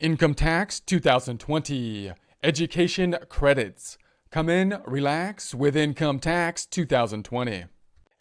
Income Tax 2020 Education Credits. Come in, relax with Income Tax 2020.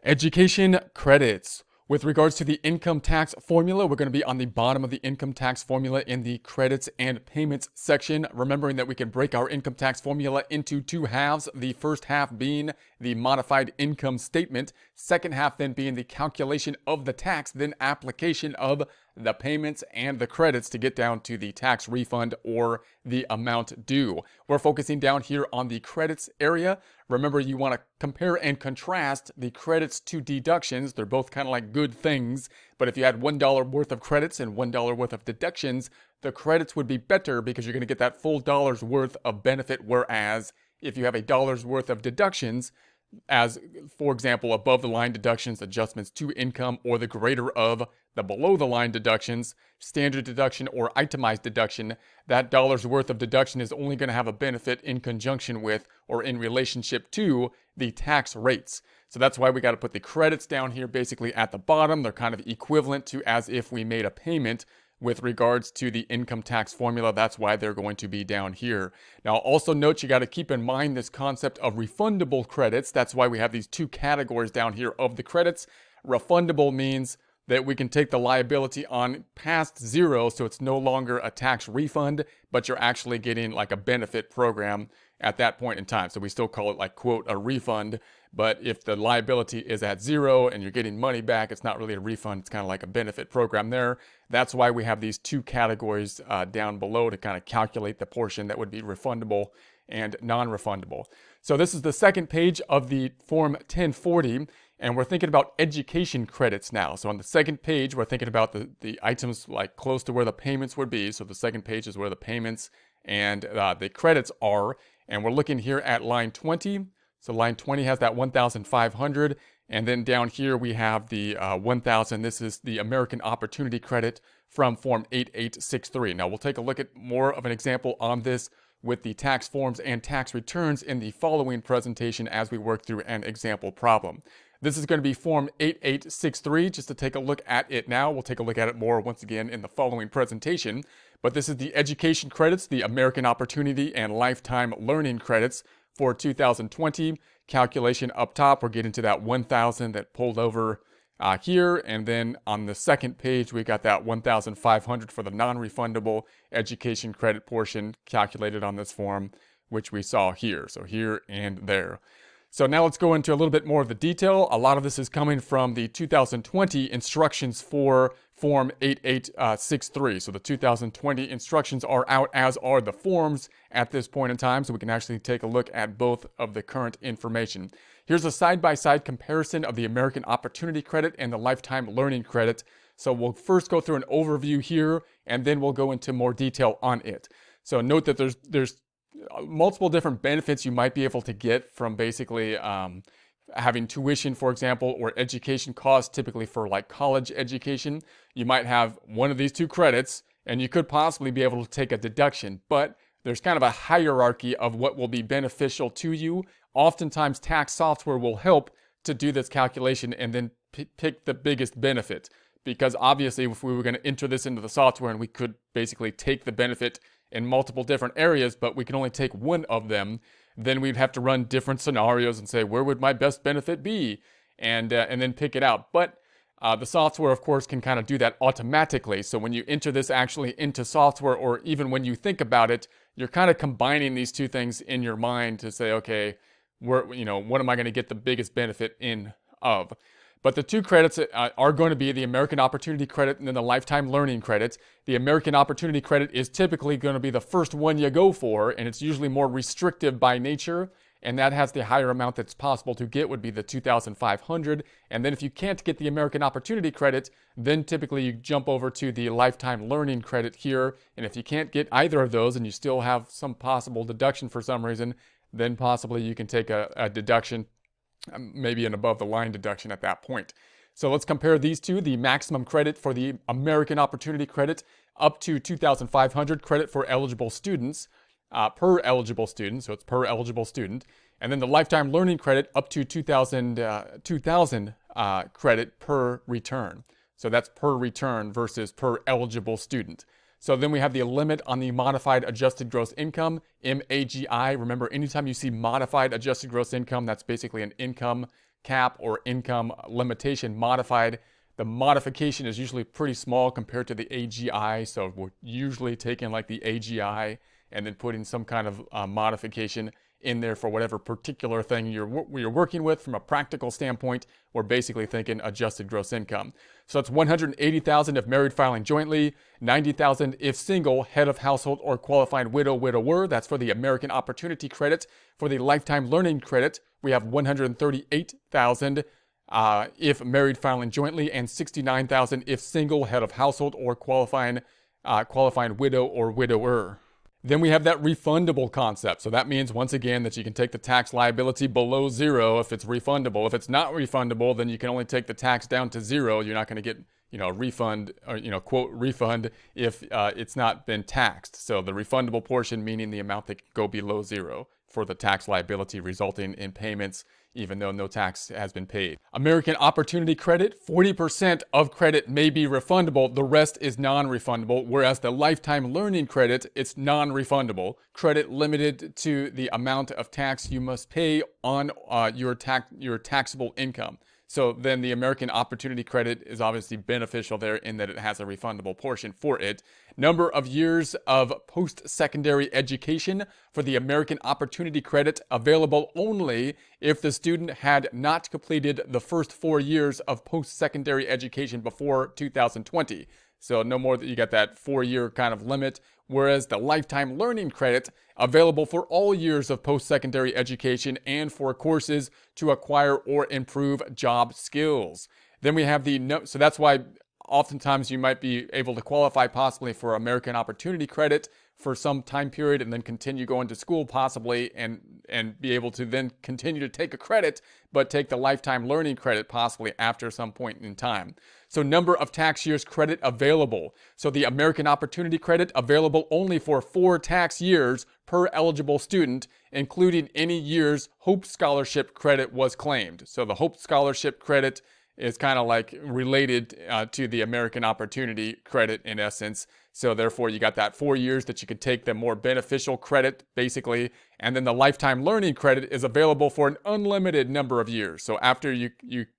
Education Credits. With regards to the income tax formula, we're going to be on the bottom of the income tax formula in the credits and payments section. Remembering that we can break our income tax formula into two halves. The first half being the modified income statement. Second half then being the calculation of the tax, then application of the payments and the credits to get down to the tax refund or the amount due. We're focusing down here on the credits area. Remember, you want to compare and contrast the credits to deductions. They're both kind of like good things, but if you had $1 worth of credits and $1 worth of deductions, the credits would be better because you're going to get that full dollar's worth of benefit, whereas if you have a dollar's worth of deductions, as for example, above the line deductions, adjustments to income, or the greater of the below the line deductions, standard deduction or itemized deduction, that dollar's worth of deduction is only going to have a benefit in conjunction with or in relationship to the tax rates. So that's why we got to put the credits down here basically at the bottom. They're kind of equivalent to as if we made a payment with regards to the income tax formula. That's why they're going to be down here. Now, also note, you got to keep in mind this concept of refundable credits. That's why we have these two categories down here of the credits. Refundable means that we can take the liability on past zero, so it's no longer a tax refund, but you're actually getting like a benefit program at that point in time. So we still call it like, quote, a refund. But if the liability is at zero and you're getting money back, it's not really a refund. It's kind of like a benefit program there. That's why we have these two categories down below to kind of calculate the portion that would be refundable and non-refundable. So this is the second page of the Form 1040, and we're thinking about education credits now. So on the second page, we're thinking about the items like close to where the payments would be. So the second page is where the payments and the credits are. And we're looking here at line 20. So line 20 has that 1,500. And then down here we have the 1,000. This is the American Opportunity Credit from Form 8863. Now we'll take a look at more of an example on this with the tax forms and tax returns in the following presentation as we work through an example problem. This is going to be Form 8863. Just to take a look at it now, we'll take a look at it more once again in the following presentation. But this is the education credits, the American Opportunity and Lifetime Learning Credits for 2020. Calculation up top, we're getting to that 1,000 that pulled over here. And then on the second page, we got that 1,500 for the non-refundable education credit portion calculated on this form, which we saw here. So here and there. So now let's go into a little bit more of the detail. A lot of this is coming from the 2020 instructions for Form 8863. So the 2020 instructions are out, as are the forms at this point in time. So we can actually take a look at both of the current information. Here's a side-by-side comparison of the American Opportunity Credit and the Lifetime Learning Credit. So we'll first go through an overview here, and then we'll go into more detail on it. So note that there's multiple different benefits you might be able to get from basically having tuition, for example, or education costs, typically for like college education. You might have one of these two credits, and you could possibly be able to take a deduction, but there's kind of a hierarchy of what will be beneficial to you. Oftentimes, tax software will help to do this calculation and then pick the biggest benefit. Because obviously, if we were going to enter this into the software and we could basically take the benefit in multiple different areas, but we can only take one of them, then we'd have to run different scenarios and say, where would my best benefit be? And then pick it out. But the software, of course, can kind of do that automatically. So when you enter this actually into software, or even when you think about it, you're kind of combining these two things in your mind to say, okay, what am I going to get the biggest benefit in of? But the two credits are going to be the American Opportunity Credit and then the Lifetime Learning Credit. The American Opportunity Credit is typically going to be the first one you go for, and it's usually more restrictive by nature, and that has the higher amount that's possible to get would be the 2,500. And then if you can't get the American Opportunity Credit, then typically you jump over to the Lifetime Learning Credit here. And if you can't get either of those and you still have some possible deduction for some reason, then possibly you can take a deduction, maybe an above the line deduction at that point. So let's compare these two. The maximum credit for the American Opportunity Credit up to 2,500 credit for eligible students, per eligible student. So it's per eligible student. And then the Lifetime Learning Credit up to 2,000 credit per return. So that's per return versus per eligible student. So then we have the limit on the modified adjusted gross income, MAGI. Remember, anytime you see modified adjusted gross income, that's basically an income cap or income limitation modified. The modification is usually pretty small compared to the AGI. So we're usually taking like the AGI and then putting some kind of modification in there for whatever particular thing you're working with. From a practical standpoint, we're basically thinking adjusted gross income. So that's $180,000 if married filing jointly, $90,000 if single, head of household or qualified widow, widower. That's for the American Opportunity Credit. For the Lifetime Learning Credit, we have $138,000 if married filing jointly, and $69,000 if single, head of household or qualifying widow or widower. Then we have that refundable concept. So that means, once again, that you can take the tax liability below zero if it's refundable. If it's not refundable, then you can only take the tax down to zero. You're not going to get, a refund or, quote, refund if it's not been taxed. So the refundable portion meaning the amount that can go below zero for the tax liability resulting in payments even though no tax has been paid. American Opportunity Credit, 40% of credit may be refundable, the rest is non-refundable, whereas the Lifetime Learning Credit, it's non-refundable. Credit limited to the amount of tax you must pay on your taxable income. So then the American Opportunity Credit is obviously beneficial there in that it has a refundable portion for it. Number of years of post-secondary education for the American Opportunity Credit available only if the student had not completed the first 4 years of post-secondary education before 2020. So no more that you got that 4-year kind of limit, whereas the Lifetime Learning Credit available for all years of post-secondary education and for courses to acquire or improve job skills. Then we have so that's why oftentimes you might be able to qualify possibly for American Opportunity Credit for some time period and then continue going to school possibly and be able to then continue to take a credit, but take the Lifetime Learning Credit possibly after some point in time. So number of tax years credit available. So the American Opportunity Credit available only for 4 tax years per eligible student, including any years Hope Scholarship credit was claimed. So the Hope Scholarship credit is kind of like related to the American Opportunity Credit in essence. So therefore you got that 4 years that you could take the more beneficial credit basically. And then the Lifetime Learning Credit is available for an unlimited number of years. So after you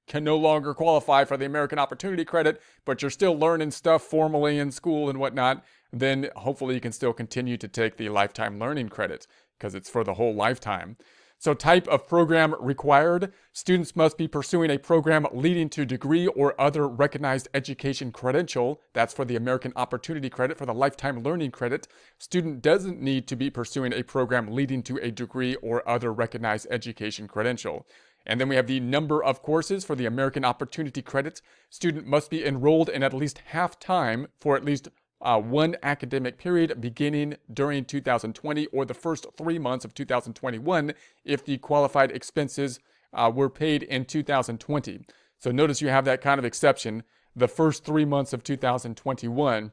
can no longer qualify for the American Opportunity Credit, but you're still learning stuff formally in school and whatnot, then hopefully you can still continue to take the Lifetime Learning Credit because it's for the whole lifetime. So type of program required. Students must be pursuing a program leading to degree or other recognized education credential. That's for the American Opportunity Credit. For the Lifetime Learning Credit, student doesn't need to be pursuing a program leading to a degree or other recognized education credential. And then we have the number of courses for the American Opportunity Credit. Student must be enrolled in at least half time for at least one academic period beginning during 2020 or the first 3 months of 2021 if the qualified expenses were paid in 2020. So notice you have that kind of exception, the first 3 months of 2021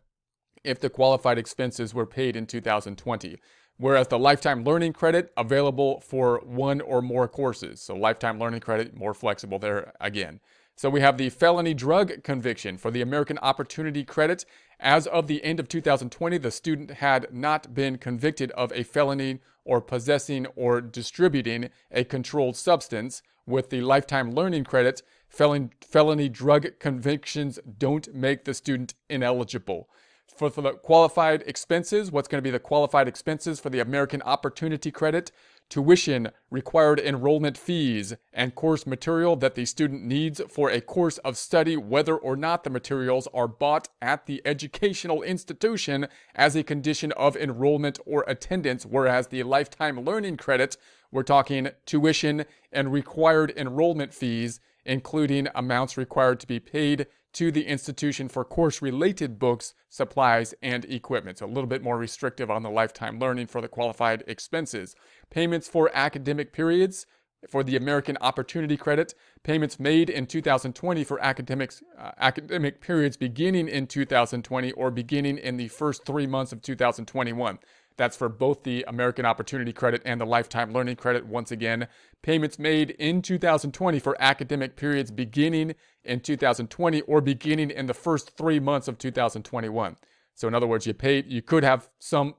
if the qualified expenses were paid in 2020. Whereas the Lifetime Learning Credit available for 1 or more courses. So Lifetime Learning Credit, more flexible there again. So we have the felony drug conviction for the American Opportunity Credit. As of the end of 2020, the student had not been convicted of a felony or possessing or distributing a controlled substance. With the Lifetime Learning Credit, felony drug convictions don't make the student ineligible. For the qualified expenses, what's going to be the qualified expenses for the American Opportunity Credit? Tuition, required enrollment fees, and course material that the student needs for a course of study, whether or not the materials are bought at the educational institution as a condition of enrollment or attendance, whereas the Lifetime Learning Credit, we're talking tuition and required enrollment fees, including amounts required to be paid to the institution for course-related books, supplies, and equipment. So a little bit more restrictive on the Lifetime Learning for the qualified expenses. Payments for academic periods for the American Opportunity Credit. Payments made in 2020 for academic periods beginning in 2020 or beginning in the first 3 months of 2021. That's for both the American Opportunity Credit and the Lifetime Learning Credit. Once again, payments made in 2020 for academic periods beginning in 2020 or beginning in the first 3 months of 2021. So in other words, you could have some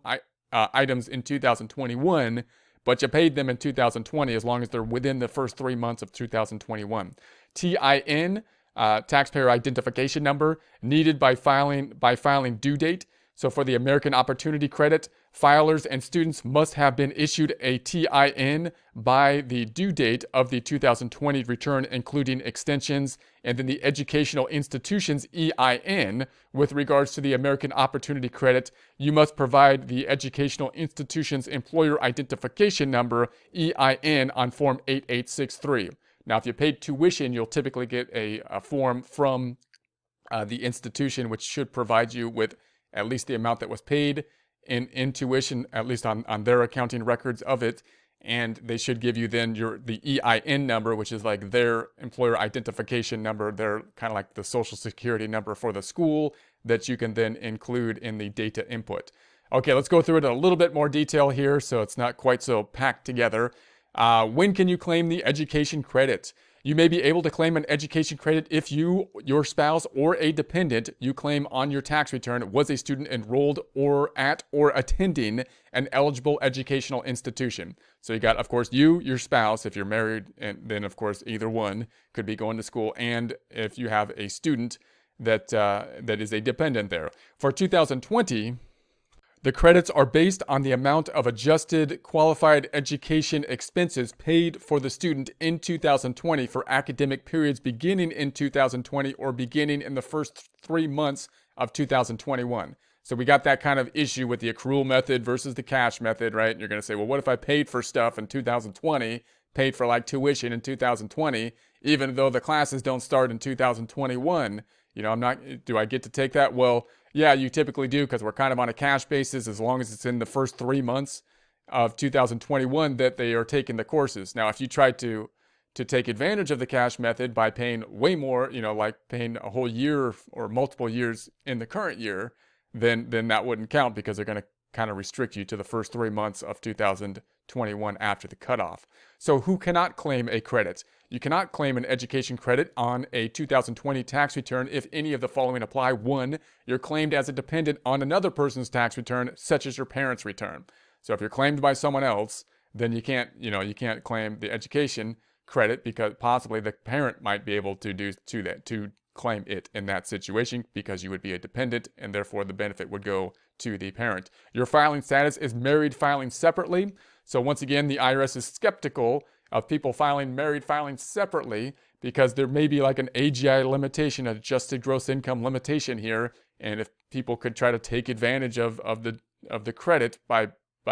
items in 2021, but you paid them in 2020 as long as they're within the first 3 months of 2021. TIN, taxpayer identification number, needed by filing due date. So for the American Opportunity Credit, filers and students must have been issued a TIN by the due date of the 2020 return, including extensions, and then the educational institution's EIN. With regards to the American Opportunity Credit, you must provide the educational institution's employer identification number, EIN, on Form 8863. Now, if you paid tuition, you'll typically get a form from the institution, which should provide you with at least the amount that was paid in tuition, at least on their accounting records of it. And they should give you then the EIN number, which is like their employer identification number. They're kind of like the social security number for the school that you can then include in the data input. Okay, let's go through it in a little bit more detail here so it's not quite so packed together. When can you claim the education credit? You may be able to claim an education credit if you, your spouse, or a dependent you claim on your tax return was a student enrolled or attending an eligible educational institution. So you got, of course, your spouse, if you're married, and then, of course, either one could be going to school, and if you have a student that is a dependent there. For 2020, the credits are based on the amount of adjusted qualified education expenses paid for the student in 2020 for academic periods beginning in 2020 or beginning in the first 3 months of 2021. So we got that kind of issue with the accrual method versus the cash method, right? And you're going to say, well, what if I paid for stuff in 2020, paid for like tuition in 2020, even though the classes don't start in 2021? You know, do I get to take that? Well, yeah, you typically do, because we're kind of on a cash basis as long as it's in the first 3 months of 2021 that they are taking the courses. Now, if you try to take advantage of the cash method by paying way more, you know, like paying a whole year or multiple years in the current year, then that wouldn't count, because they're going to kind of restrict you to the first 3 months of 2021 after the cutoff. So who cannot claim a credit? You cannot claim an education credit on a 2020 tax return if any of the following apply. 1, you're claimed as a dependent on another person's tax return, such as your parents' return. So if you're claimed by someone else, then you can't claim the education credit, because possibly the parent might be able to claim it in that situation, because you would be a dependent and therefore the benefit would go to the parent. Your filing status is married filing separately. So once again, the IRS is skeptical of people married filing separately, because there may be like an AGI limitation, adjusted gross income limitation here. And if people could try to take advantage of the credit by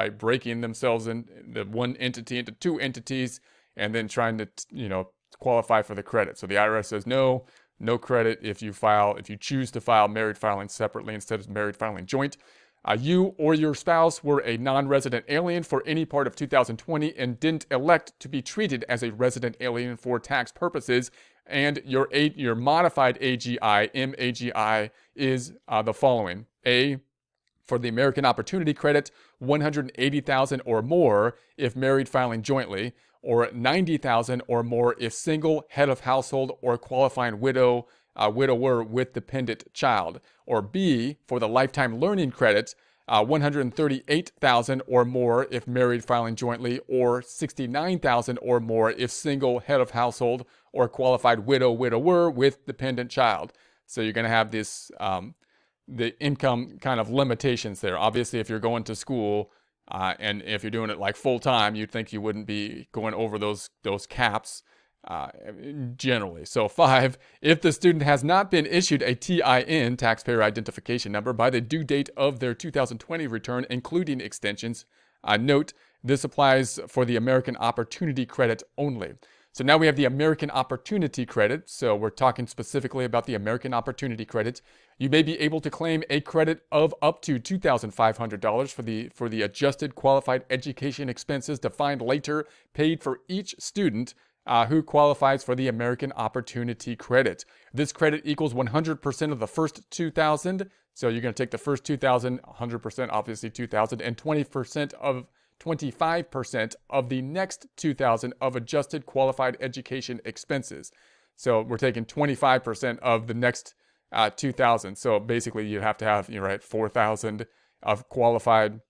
breaking themselves in the one entity into two entities and then trying to qualify for the credit. So the IRS says no credit if you choose to file married filing separately instead of married filing joint. You or your spouse were a non-resident alien for any part of 2020 and didn't elect to be treated as a resident alien for tax purposes, and your modified AGI, MAGI, is the following. A, for the American Opportunity Credit, $180,000 or more if married filing jointly, or $90,000 or more if single, head of household, or qualifying widower with dependent child. Or B, for the lifetime learning credits, $138,000 or more if married filing jointly, or $69,000 or more if single, head of household, or qualified widower with dependent child. So you're going to have this the income kind of limitations there. Obviously, if you're going to school and if you're doing it like full time, you'd think you wouldn't be going over those caps generally. So 5, if the student has not been issued a TIN, taxpayer identification number, by the due date of their 2020 return, including extensions, note this applies for the American Opportunity Credit only. So now we have the American Opportunity Credit. So we're talking specifically about the American Opportunity Credit. You may be able to claim a credit of up to $2,500 for the adjusted qualified education expenses defined later, paid for each student who qualifies for the American Opportunity Credit. This credit equals 100% of the first $2,000. So you're going to take the first $2,000, 100%, obviously $2,000, and 25% of the next $2,000 of adjusted qualified education expenses. So we're taking 25% of the next 2000. So basically, you'd have to have, 4,000 of qualified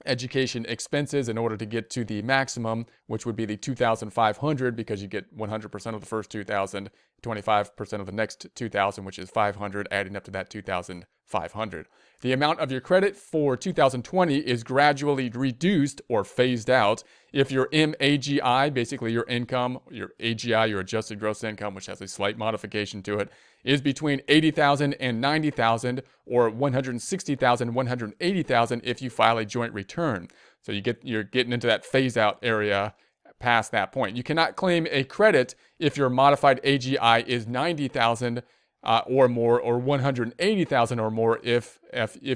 education expenses in order to get to the maximum, which would be the 2,500, because you get 100% of the first 2,000, 25% of the next 2,000, which is 500, adding up to that 2,500. The amount of your credit for 2020 is gradually reduced or phased out if your MAGI, basically your income, your AGI, your adjusted gross income, which has a slight modification to it, is between 80,000 and 90,000, or 160,000, 180,000 if you file a joint return. So you're getting into that phase out area past that point. You cannot claim a credit if your modified AGI is 90,000 or more, or 180,000 or more if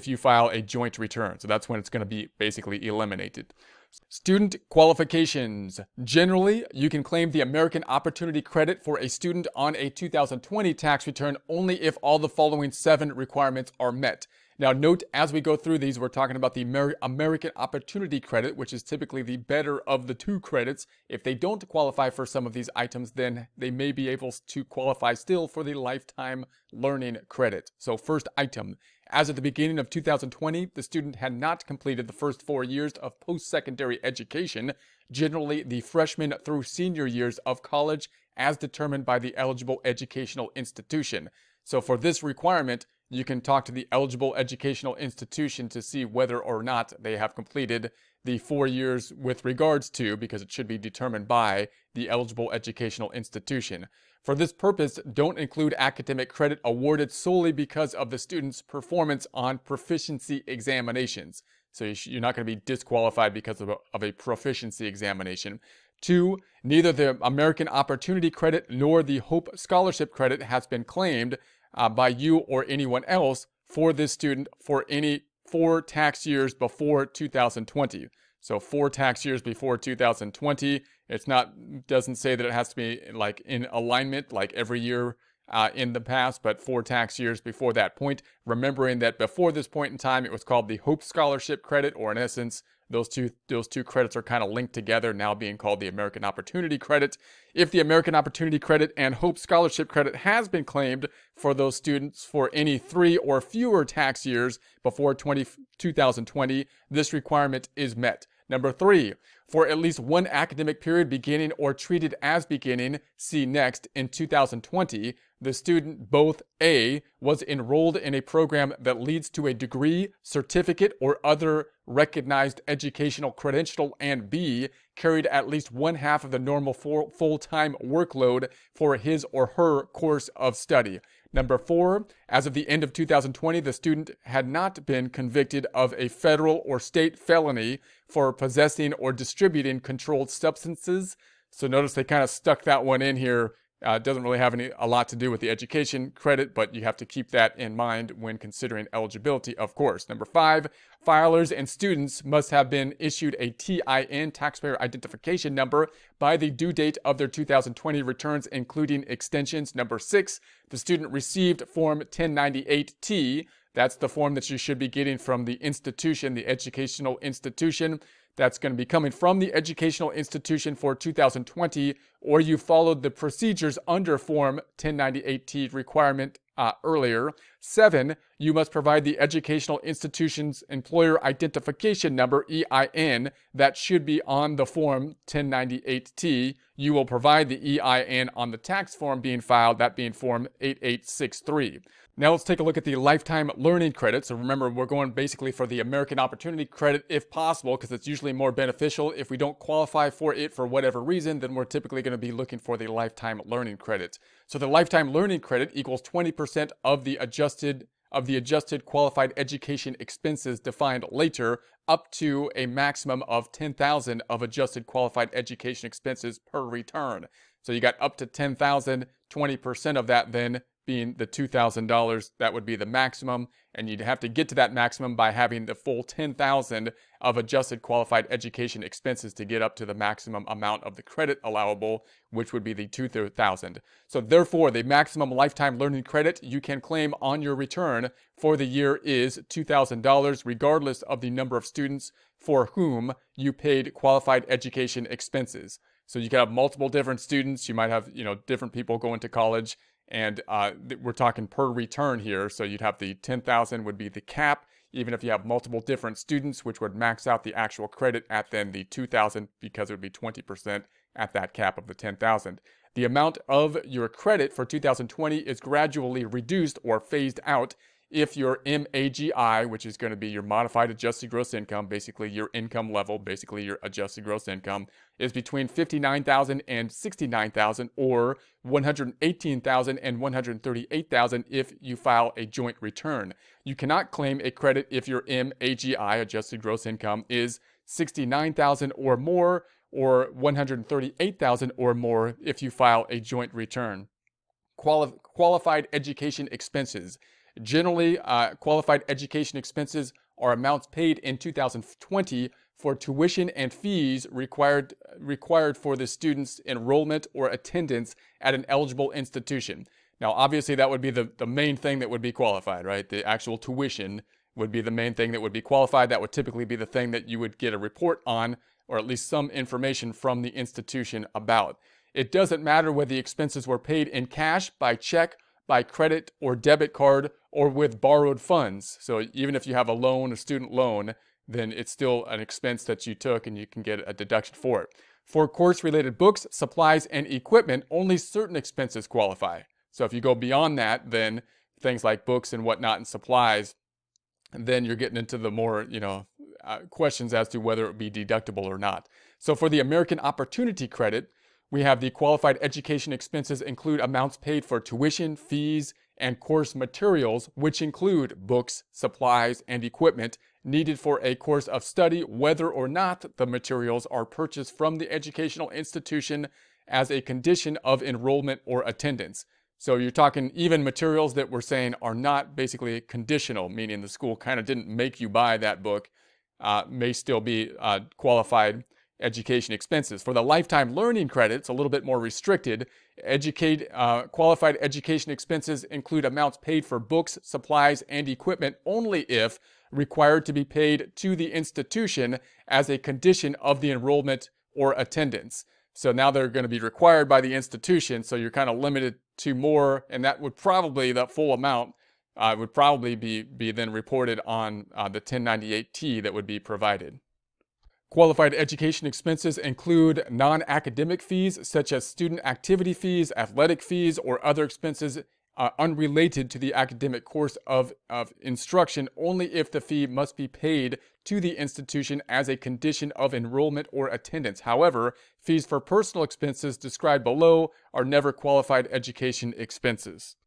you file a joint return. So that's when it's going to be basically eliminated. Student qualifications. Generally, you can claim the American Opportunity Credit for a student on a 2020 tax return only if all the following 7 requirements are met. Now, note, as we go through these, we're talking about the American Opportunity Credit, which is typically the better of the 2 credits. If they don't qualify for some of these items, then they may be able to qualify still for the Lifetime Learning Credit. So first item, as of the beginning of 2020, the student had not completed the first 4 years of post-secondary education, generally the freshman through senior years of college, as determined by the eligible educational institution. So for this requirement, you can talk to the eligible educational institution to see whether or not they have completed the 4 years with regards to, because it should be determined by the eligible educational institution. For this purpose, don't include academic credit awarded solely because of the student's performance on proficiency examinations. So you're not going to be disqualified because of a proficiency examination. 2, neither the American Opportunity Credit nor the Hope Scholarship Credit has been claimed by you or anyone else for this student for any 4 tax years before 2020. So 4 tax years before 2020. Doesn't say that it has to be like in alignment like every year in the past, but 4 tax years before that point. Remembering that before this point in time, it was called the Hope Scholarship Credit, or in essence, those two credits are kind of linked together, now being called the American Opportunity Credit. If the American Opportunity Credit and Hope Scholarship Credit has been claimed for those students for any 3 or fewer tax years before 2020, this requirement is met. Number 3, for at least one academic period beginning or treated as beginning, see next, in 2020, the student both A, was enrolled in a program that leads to a degree, certificate, or other recognized educational credential, and B, carried at least 1/2 of the normal full-time workload for his or her course of study. Number 4, as of the end of 2020, the student had not been convicted of a federal or state felony for possessing or distributing controlled substances. So notice they kind of stuck that one in here. It doesn't really have a lot to do with the education credit, but you have to keep that in mind when considering eligibility, of course. Number 5, filers and students must have been issued a TIN, Taxpayer Identification Number, by the due date of their 2020 returns, including extensions. Number 6, the student received Form 1098-T. That's the form that you should be getting from the institution, the educational institution. That's going to be coming from the educational institution for 2020, or you followed the procedures under Form 1098-T requirement earlier. 7, you must provide the educational institution's employer identification number, EIN, that should be on the Form 1098-T. You will provide the EIN on the tax form being filed, that being Form 8863. Now let's take a look at the Lifetime Learning Credit. So remember, we're going basically for the American Opportunity Credit if possible, because it's usually more beneficial. If we don't qualify for it for whatever reason, then we're typically going to be looking for the Lifetime Learning Credit. So the Lifetime Learning Credit equals 20% of the adjusted qualified education expenses defined later, up to a maximum of 10,000 of adjusted qualified education expenses per return. So you got up to 10,000, 20% of that then being the $2,000, that would be the maximum, and you'd have to get to that maximum by having the full 10,000 of adjusted qualified education expenses to get up to the maximum amount of the credit allowable, which would be the $2,000. So therefore, the maximum lifetime learning credit you can claim on your return for the year is $2,000, regardless of the number of students for whom you paid qualified education expenses. So you can have multiple different students. You might have, different people going to college, And we're talking per return here. So you'd have the 10,000 would be the cap, even if you have multiple different students, which would max out the actual credit at then the 2,000 because it would be 20% at that cap of the 10,000. The amount of your credit for 2020 is gradually reduced or phased out if your MAGI, which is going to be your modified adjusted gross income, basically your income level, basically your adjusted gross income, is between 59,000 and 69,000, or 118,000 and 138,000 if you file a joint return. You cannot claim a credit if your MAGI, adjusted gross income, is 69,000 or more, or 138,000 or more if you file a joint return. Qualified education expenses. Generally, qualified education expenses are amounts paid in 2020 for tuition and fees required for the student's enrollment or attendance at an eligible institution. Now, obviously, that would be the main thing that would be qualified, right? The actual tuition would be the main thing that would be qualified. That would typically be the thing that you would get a report on, or at least some information from the institution about. It doesn't matter whether the expenses were paid in cash, by check, by credit or debit card, or with borrowed funds. So even if you have a loan, a student loan, then it's still an expense that you took and you can get a deduction for it. For course-related books, supplies, and equipment, only certain expenses qualify. So if you go beyond that, then things like books and whatnot and supplies, then you're getting into the more, questions as to whether it would be deductible or not. So for the American Opportunity Credit, we have the qualified education expenses include amounts paid for tuition, fees, and course materials, which include books, supplies, and equipment needed for a course of study, whether or not the materials are purchased from the educational institution as a condition of enrollment or attendance. So you're talking even materials that we're saying are not basically conditional, meaning the school kind of didn't make you buy that book, may still be qualified education expenses. For the lifetime learning credit, it's a little bit more restricted. Qualified education expenses include amounts paid for books, supplies, and equipment only if required to be paid to the institution as a condition of the enrollment or attendance. So now they're going to be required by the institution, so you're kind of limited to more, and that would probably, that full amount would probably be then reported on the 1098-T that would be provided. Qualified education expenses include non-academic fees such as student activity fees, athletic fees, or other expenses unrelated to the academic course of instruction only if the fee must be paid to the institution as a condition of enrollment or attendance. However, fees for personal expenses described below are never qualified education expenses.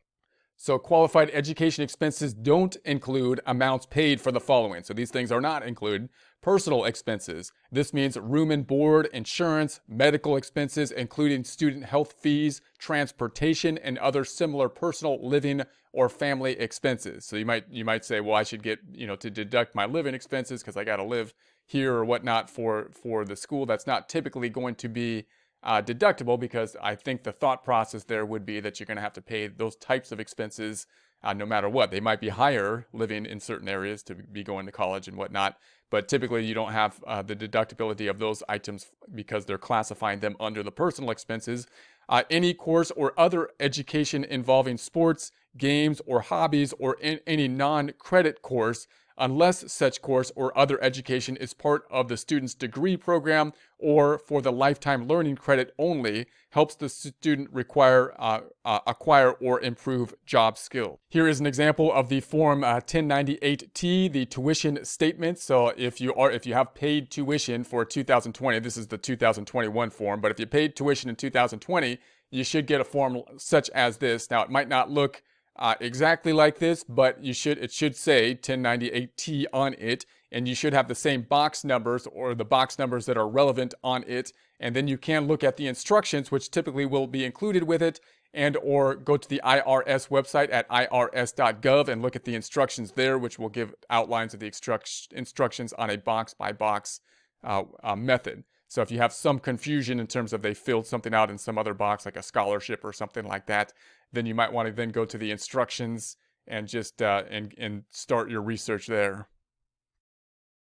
So qualified education expenses don't include amounts paid for the following. So these things are not included. Personal expenses. This means room and board, insurance, medical expenses, including student health fees, transportation, and other similar personal living or family expenses. So you might say, well, I should get, to deduct my living expenses because I got to live here or whatnot for the school. That's not typically going to be deductible, because I think the thought process there would be that you're going to have to pay those types of expenses no matter what. They might be higher living in certain areas to be going to college and whatnot, but typically you don't have the deductibility of those items because they're classifying them under the personal expenses. Any course or other education involving sports, games, or hobbies, or any non-credit course, unless such course or other education is part of the student's degree program or for the lifetime learning credit only, helps the student acquire or improve job skill. Here is an example of the Form 1098-T, the tuition statement. So if you have paid tuition for 2020, this is the 2021 form, but if you paid tuition in 2020, you should get a form such as this. Now, it might not look exactly like this, but it should say 1098-T on it, and you should have the same box numbers or the box numbers that are relevant on it. And then you can look at the instructions, which typically will be included with it, and or go to the IRS website at irs.gov and look at the instructions there, which will give outlines of the instructions on a box-by-box method. So if you have some confusion in terms of they filled something out in some other box, like a scholarship or something like that, then you might want to then go to the instructions and just and start your research there.